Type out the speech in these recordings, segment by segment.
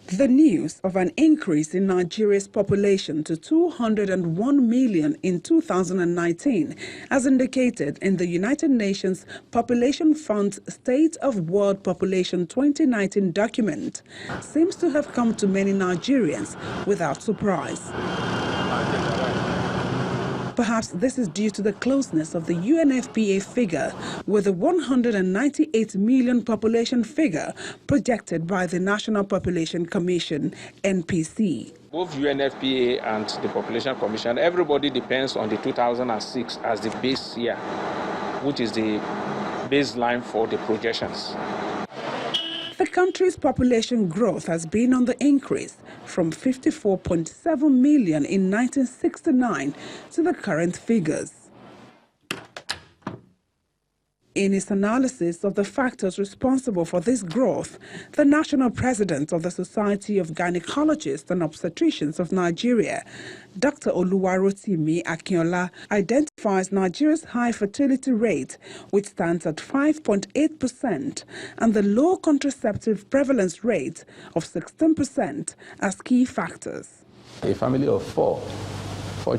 The news of an increase in Nigeria's population to 201 million in 2019, as indicated in the United Nations Population Fund's State of World Population 2019 document, seems to have come to many Nigerians without surprise. Perhaps this is due to the closeness of the UNFPA figure with the 198 million population figure projected by the National Population Commission, NPC. Both UNFPA and the Population Commission, everybody depends on the 2006 as the base year, which is the baseline for the projections. The country's population growth has been on the increase from 54.7 million in 1969 to the current figures. In its analysis of the factors responsible for this growth, the national president of the Society of Gynecologists and Obstetricians of Nigeria, Dr. Oluwarotimi Akinola, identifies Nigeria's high fertility rate, which stands at 5.8%, and the low contraceptive prevalence rate of 16% as key factors. A family of four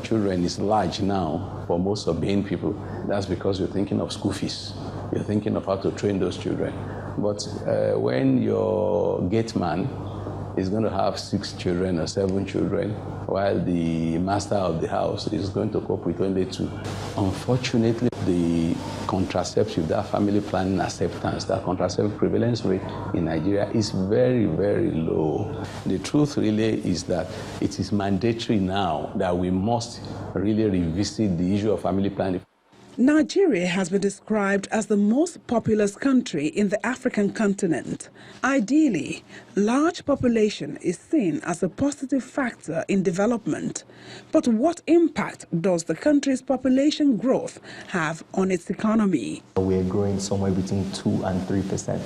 children is large now for most obeying people. That's because you're thinking of school fees. You're thinking of how to train those children. But when your gate man is going to have 6 children or 7 children, while the master of the house is going to cope with only 2. Unfortunately, the contraceptive, that family planning acceptance, that contraceptive prevalence rate in Nigeria is very, very low. The truth really is that it is mandatory now that we must really revisit the issue of family planning. Nigeria has been described as the most populous country in the African continent. Ideally, large population is seen as a positive factor in development. But what impact does the country's population growth have on its economy? We're growing somewhere between 2 and 3%.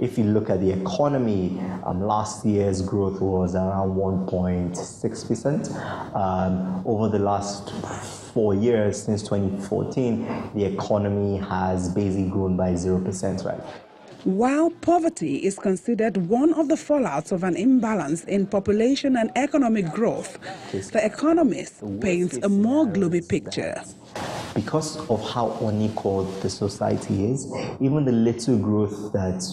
If you look at the economy, last year's growth was around 1.6%. Over the last 4 years, since 2014, the economy has basically grown by 0%, right? While poverty is considered one of the fallouts of an imbalance in population and economic growth, the economist paints a more gloomy picture. Because of how unequal the society is, even the little growth that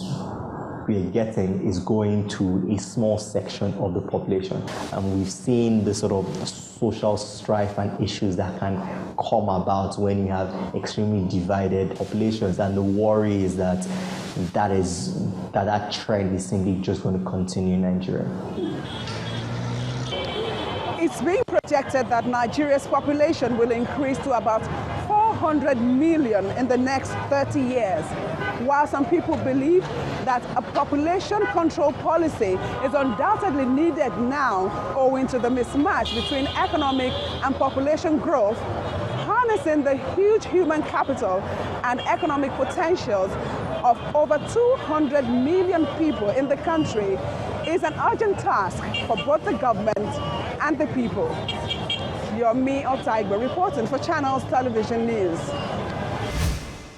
we are getting is going to a small section of the population. And we've seen the sort of social strife and issues that can come about when you have extremely divided populations. And the worry is that that trend is simply just going to continue in Nigeria. It's being projected that Nigeria's population will increase to about 400 million in the next 30 years. While some people believe that a population control policy is undoubtedly needed now owing to the mismatch between economic and population growth, harnessing the huge human capital and economic potentials of over 200 million people in the country is an urgent task for both the government and the people. Yomi Otaigbe reporting for Channels Television News.